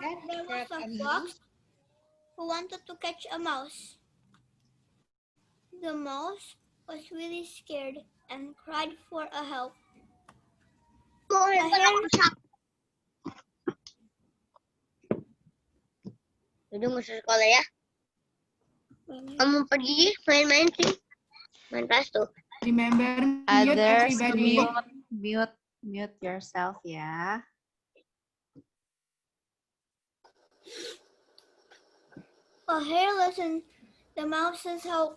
There was a fox who wanted to catch a mouse. The mouse was really scared and cried for a help. Udah masuk sekolah ya? Kamu pergi main-main sih? Main tas tuh. Remember, mute Others, everybody. mute yourself ya. A hare listened the mouse's help.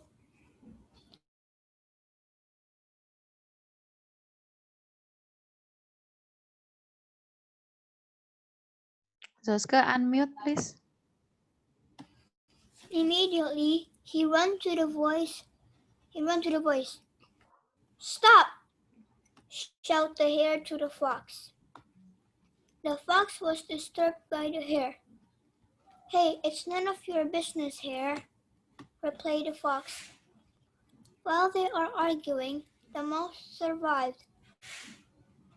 Zoska, unmute please. Immediately, he ran to the voice. Stop! Shouted the hare to the fox. The fox was disturbed by the hare. Hey, it's none of your business, hare, replied the fox. While they are arguing, the mouse survived.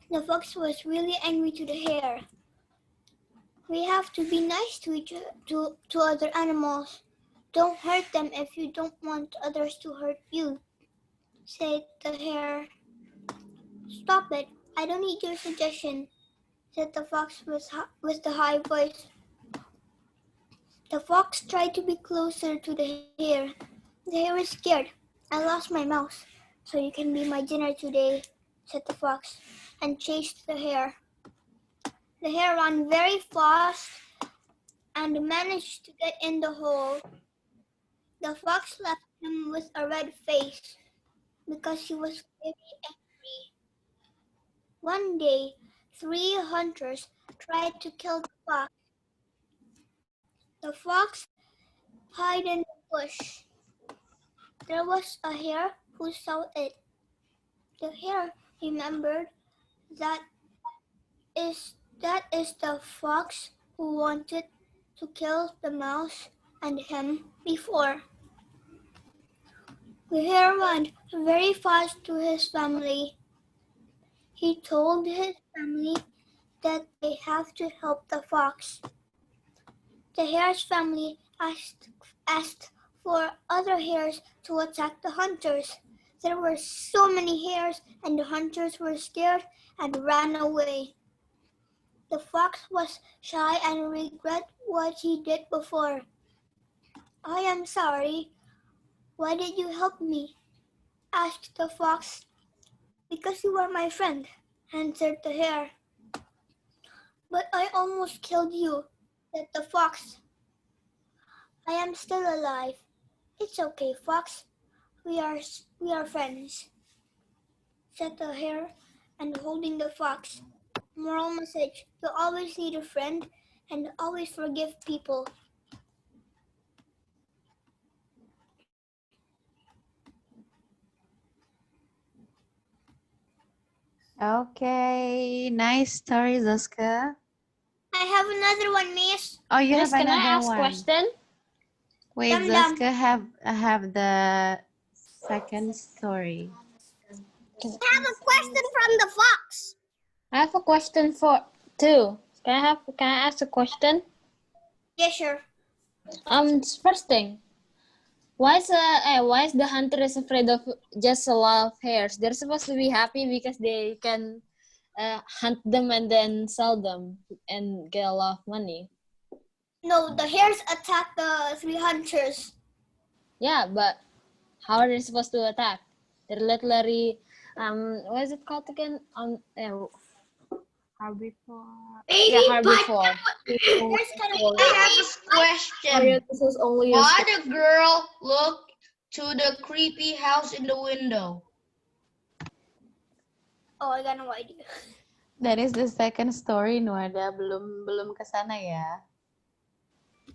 The fox was really angry to the hare. We have to be nice to other animals. Don't hurt them if you don't want others to hurt you, said the hare. Stop it. I don't need your suggestion, said the fox with the high voice. The fox tried to be closer to the hare. The hare is scared. I lost my mouse, so you can be my dinner today, said the fox, and chased the hare. The hare ran very fast and managed to get in the hole. The fox left him with a red face because he was very angry. One day, 3 hunters tried to kill the fox. The fox hid in the bush. There was a hare who saw it. The hare remembered that is the fox who wanted to kill the mouse and him before. The hare ran very fast to his family. He told his family that they have to help the fox. The hare's family asked for other hares to attack the hunters. There were so many hares and the hunters were scared and ran away. The fox was shy and regret what he did before. I am sorry. Why did you help me? Asked the fox. Because you were my friend, answered the hare. But I almost killed you, said the fox. I am still alive. It's okay, fox. We are friends, said the hare, and holding the fox. Moral message: you always need a friend and always forgive people. Okay, nice story, Zoska. I have another one, miss. Oh, you Miss, have can I another ask one. question? Wait, Dum dum. Zoska have the second story. I have a question from the fox. I have a question for two. Can I ask a question? Yeah, sure. First thing, why is the hunter is afraid of just a lot of hares? They're supposed to be happy because they can hunt them and then sell them and get a lot of money. No, the hares attacked the 3 hunters. Yeah, but how are they supposed to attack? They're literally what is it called again? Herbivore. Yeah, herbivore. I have a question. This is only Why the girl looked to the creepy house in the window? Oh, I got no idea. That is the second story, Nuada. Belum ke sana ya.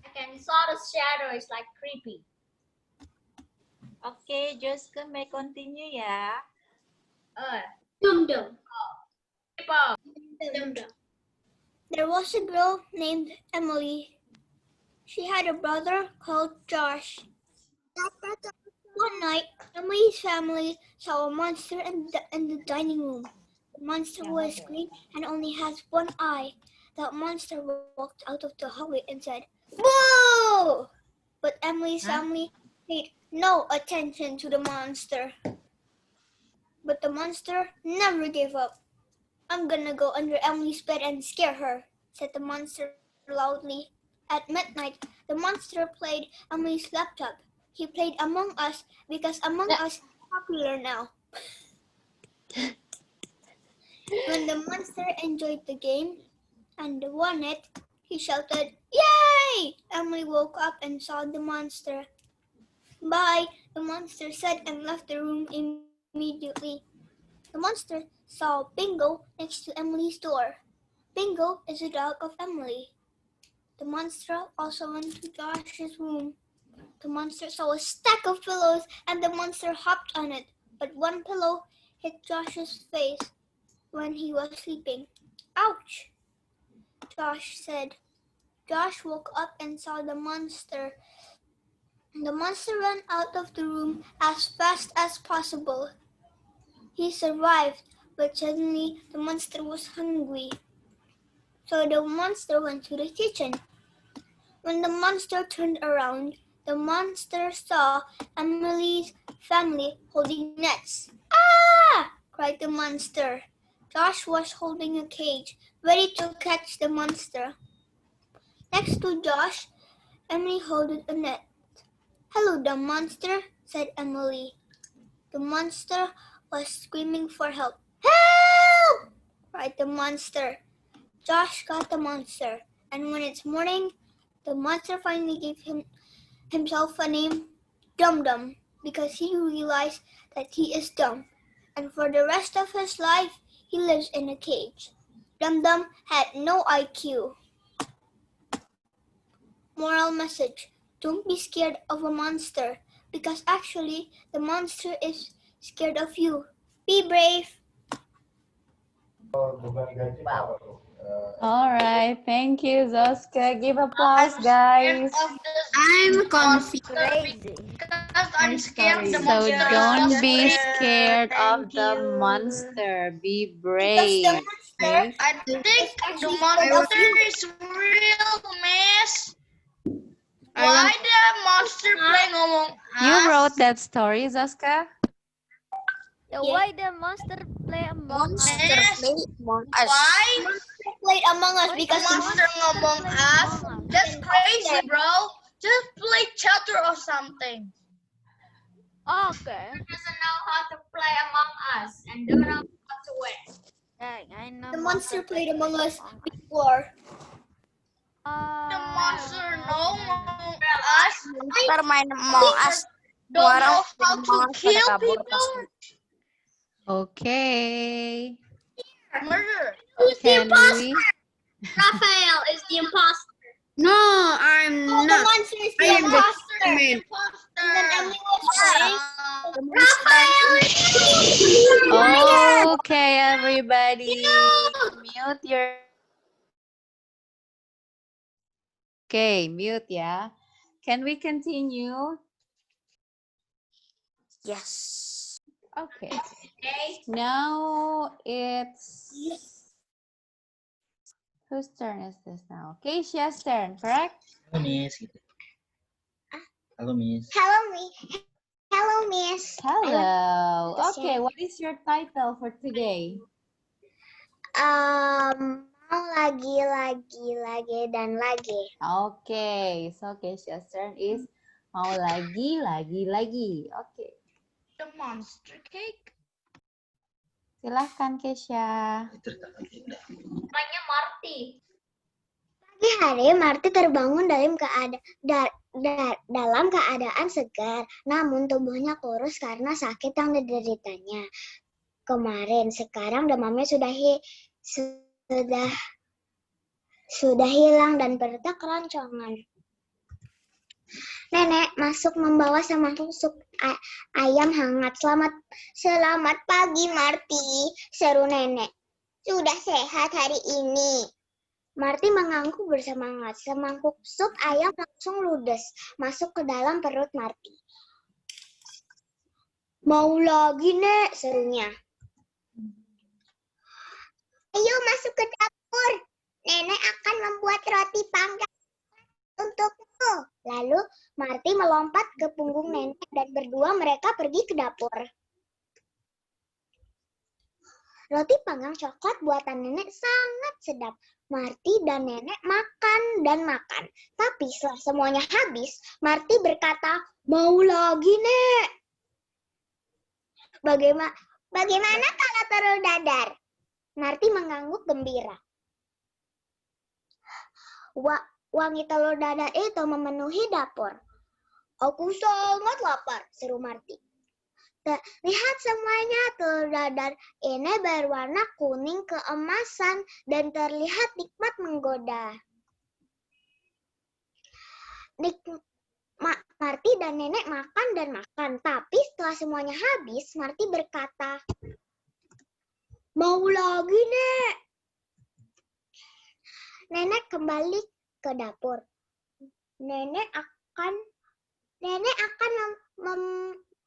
I can saw the shadow. It's like creepy. Okay, Joska may continue ya. Dum dum. Dum dum. There was a girl named Emily. She had a brother called Josh. One night, Emily's family saw a monster in the dining room. The monster was green and only has one eye. The monster walked out of the hallway and said, "Boo!" But Emily's family paid no attention to the monster. But the monster never gave up. "I'm gonna go under Emily's bed and scare her," said the monster loudly. At midnight, the monster played Emily's laptop. He played Among Us because Among Us is popular now. When the monster enjoyed the game and won it, he shouted, "Yay!" Emily woke up and saw the monster. "Bye," the monster said and left the room immediately. The monster saw Bingo next to Emily's door. Bingo is a dog of Emily. The monster also went to Josh's room. The monster saw a stack of pillows and the monster hopped on it, but one pillow hit Josh's face when he was sleeping. "Ouch," Josh said. Josh woke up and saw the monster. The monster ran out of the room as fast as possible. He survived, but suddenly the monster was hungry. So the monster went to the kitchen. When the monster turned around, the monster saw Emily's family holding nets. "Ah!" cried the monster. Josh was holding a cage, ready to catch the monster. Next to Josh, Emily held a net. "Hello, the monster," said Emily. The monster was screaming for help. "Help!" cried the monster. Josh got the monster, and when it's morning, the monster finally gave himself a name, Dum Dum, because he realized that he is dumb, and for the rest of his life, he lives in a cage. Dum Dum had no IQ. Moral message: don't be scared of a monster, because actually the monster is scared of you. Be brave. All right, thank you, Zoska. Give applause, guys. I'm confused Because I'm scared the So monster. don't be scared of the monster. Be brave. Because the monster I think the monster is real, miss. Why the monster playing Among Us? You wrote that story, Zoska? Why the monster play Among Us? Yes. Why? Monster played Among Us because the Monster Among Us? That's crazy, bro. Just play chatter or something. Okay. Doesn't know how to play Among Us and don't know how to win. I know the monster played Among Us before. The monster know Among Us. Monster main Among Us. Don't know how to kill people. Okay. Murder. Can we? Raphael is the imposter. No, I'm The not. monster is the I am the imposter. man. And then Emily was playing. Okay, everybody. Mute your. Okay, mute ya. Can we continue? Yes. Okay. Now it's whose turn is this now? Keisha's turn, correct? Halo Miss gitu. Halo Miss. Hello, Miss. Hello. Okay, what is your title for today? Mau lagi, dan lagi. Okay, so Keisha's turn is mau lagi. Okay, The monster cake. silahkan Keisha. Namanya Marty. Pagi hari, Marty terbangun dalam keadaan segar, namun tubuhnya kurus karena sakit yang dideritanya kemarin. Sekarang demamnya sudah hilang dan perutnya keroncongan. Nenek masuk membawa semangkuk sup ayam hangat. Selamat pagi, Marty, seru nenek. Sudah sehat hari ini. Marty mengangguk bersemangat. Semangkuk sup ayam langsung ludes masuk ke dalam perut Marty. Mau lagi, Nek, serunya. Ayo masuk ke dapur. Nenek melompat ke punggung nenek dan berdua mereka pergi ke dapur. Roti panggang coklat buatan nenek sangat sedap. Marty dan nenek makan dan makan. Tapi setelah semuanya habis, Marty berkata, "Mau lagi, Nek." Bagaimana kalau telur dadar? Marty mengangguk gembira. Wangi telur dadar itu memenuhi dapur. "Aku sangat lapar," seru Marty. "Lihat semuanya, telur dadar ini berwarna kuning keemasan dan terlihat nikmat menggoda." Marty dan nenek makan dan makan. Tapi setelah semuanya habis, Marty berkata, "Mau lagi, Nek." Nenek kembali ke dapur. Nenek akan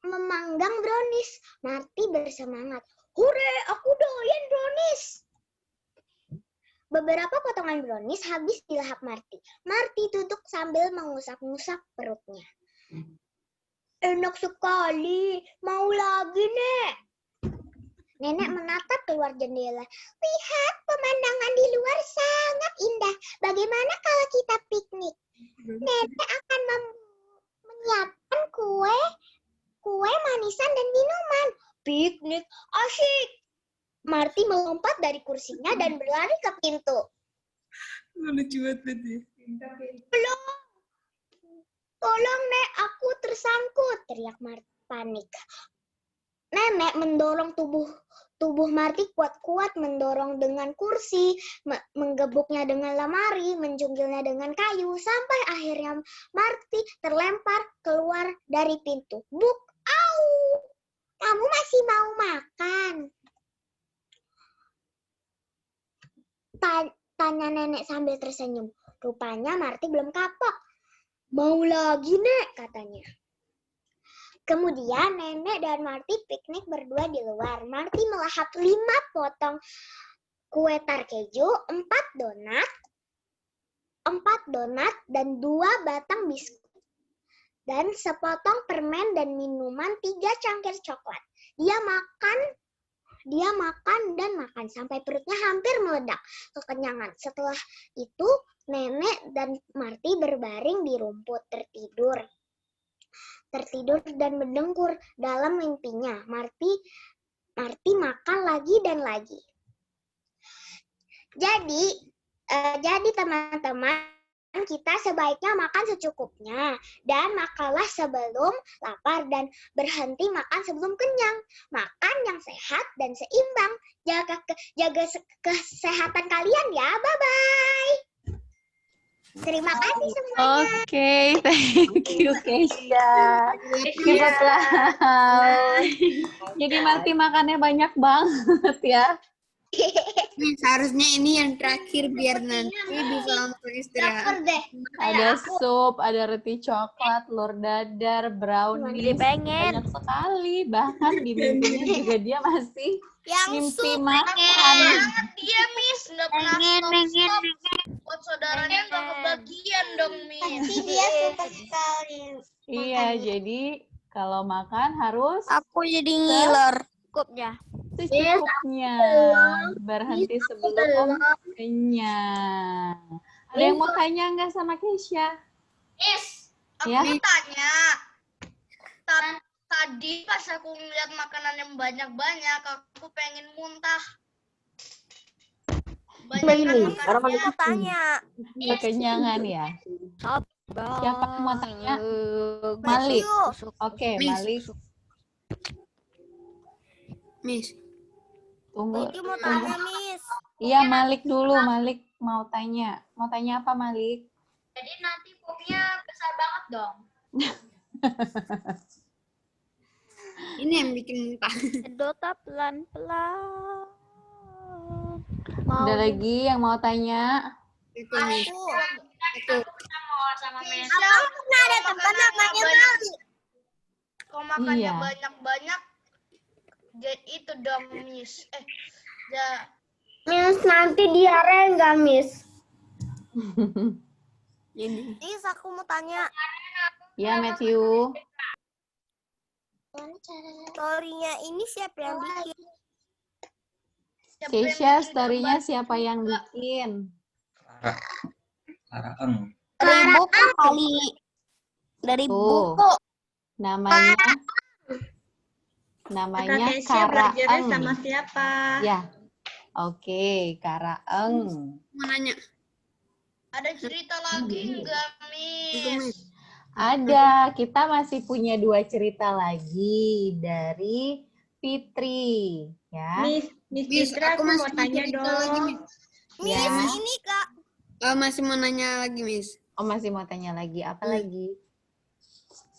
memanggang brownies. Marty bersemangat. "Hore, aku doyan brownies." Beberapa potongan brownies habis dilahap Marty. Marty duduk sambil mengusap-ngusap perutnya. "Enak sekali. Mau lagi, Nek." Nenek menatap keluar jendela. "Lihat, pemandangan di luar sangat indah. Bagaimana kalau kita piknik? Nenek akan menyiapkan kue manisan dan minuman. Piknik, asyik." Marty melompat dari kursinya dan berlari ke pintu. Lucu banget ya. Tolong, Nek, aku tersangkut," teriak Marty panik. Nenek mendorong tubuh Marty kuat-kuat, mendorong dengan kursi, menggebuknya dengan lemari, menjunggilnya dengan kayu, sampai akhirnya Marty terlempar keluar dari pintu. "Buk, au! Kamu masih mau makan?" Tanya nenek sambil tersenyum. Rupanya Marty belum kapok. "Mau lagi, Nek," katanya. Kemudian nenek dan Marty piknik berdua di luar. Marty melahap 5 potong kue tar keju, 4 donat dan 2 batang biskuit. Dan sepotong permen dan minuman 3 cangkir coklat. Dia makan dan makan sampai perutnya hampir meledak kekenyangan. Setelah itu nenek dan Marty berbaring di rumput tertidur dan mendengkur. Dalam mimpinya Marty makan lagi dan lagi. Jadi teman-teman, kita sebaiknya makan secukupnya dan makanlah sebelum lapar dan berhenti makan sebelum kenyang. Makan yang sehat dan seimbang. Jaga kesehatan kalian ya. Bye-bye. Terima kasih semuanya. Oke, thank you Keisha. Cepet lah. Jadi Marty makannya banyak banget ya. Seharusnya ini yang terakhir biar nanti bisa langsung istirahat. Ada sup, ada roti coklat, telur dadar, brownies. pengen. Banyak sekali. Bahkan di mimpinya juga dia masih mimpi makan. Dia, Miss, nggak pernah stop. Buat saudaranya nggak kebagian dong, Miss. Pasti dia suka sekali. Iya, jadi kalau makan harus Aku jadi ngiler cukupnya. secukupnya. Berhenti sebelum kenyang. Ada yang mau tanya nggak sama Keisha? Miss, aku Ya? mau tanya. Tadi pas aku ngeliat makanan yang banyak-banyak, aku pengen muntah. Banyak kan makanannya. Tanya. Kekenyangan ya? Siapa yang mau tanya? Malik. Oke, Malik. Miss, Tunggu. Mau tanya, Miss. Iya, Malik dulu. Malik mau tanya. Mau tanya apa, Malik? Jadi nanti pupnya besar banget dong. ini yang bikin muntah. Dota pelan-pelan. Ada lagi yang mau tanya? Itu Miss. Aku ketemu sama Miss. Ada teman namanya Malik. Kalau makannya Iya. banyak-banyak, itu dong, Miss. Miss, nanti diare nggak, Miss? Ini. Miss, aku mau tanya. Ya, Matthew. Story-nya ini siapa yang bikin? Keisha, story-nya siapa yang bikin? Clara Eng. Dari buku kali. Dari Tuh. buku. Namanya Kara Eng. sama siapa? Ya. Oke, Kara Eng. Mau nanya. Ada cerita lagi enggak, Miss? Ada, kita masih punya 2 cerita lagi dari Fitri, ya. Miss, aku masih mau tanya lagi, Miss. Ya. Ini Kak. Masih mau nanya lagi, Miss. Oh, masih mau tanya lagi, apa lagi?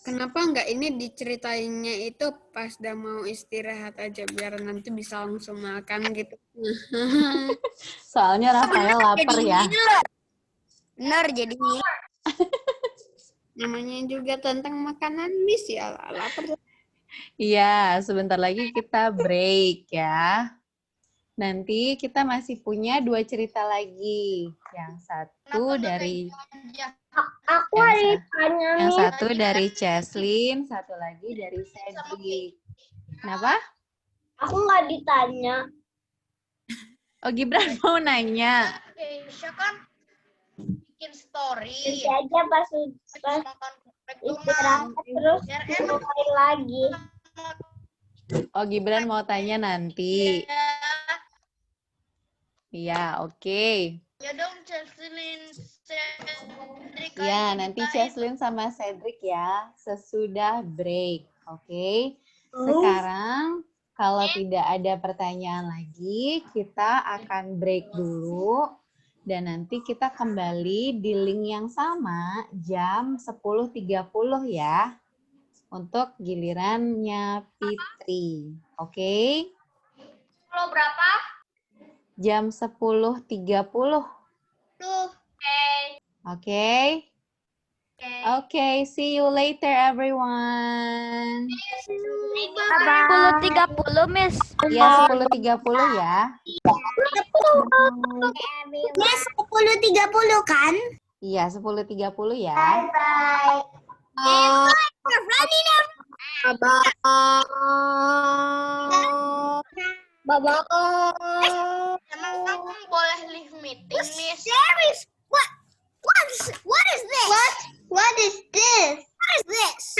Kenapa nggak ini diceritainnya itu pas udah mau istirahat aja biar nanti bisa langsung makan gitu. Soalnya Rafael lapar ya. Bener, jadi Namanya juga tentang makanan, Miss, ya lapar. Iya, sebentar lagi kita break ya. Nanti kita masih punya 2 cerita lagi. Yang satu dari aku yang satu dari Cheslin, satu lagi dari Cedric. Kenapa? Aku nggak ditanya. Oh, Gibran mau nanya. Keisha kan bikin story. Nanti aja pas Makan istirahat terus mulai lagi. Oh, Gibran mau tanya nanti. Iya, oke. Ya dong, Cheslin, Cedric. Ya, nanti Cheslin sama Cedric ya, sesudah break. Oke. Sekarang, kalau tidak ada pertanyaan lagi, kita akan break dulu. Dan nanti kita kembali di link yang sama jam 10.30 ya. Untuk gilirannya Fitri. Oke? Kalau berapa? Jam 10.30. Tuh. Oke? Okay, see you later everyone. 10.30, Miss. Ya, 10.30 ya. Miss, 10.30 kan? Iya, 10.30 ya. Bye-bye. Emang boleh leave meeting, Miss? What is this? What is this? What is this?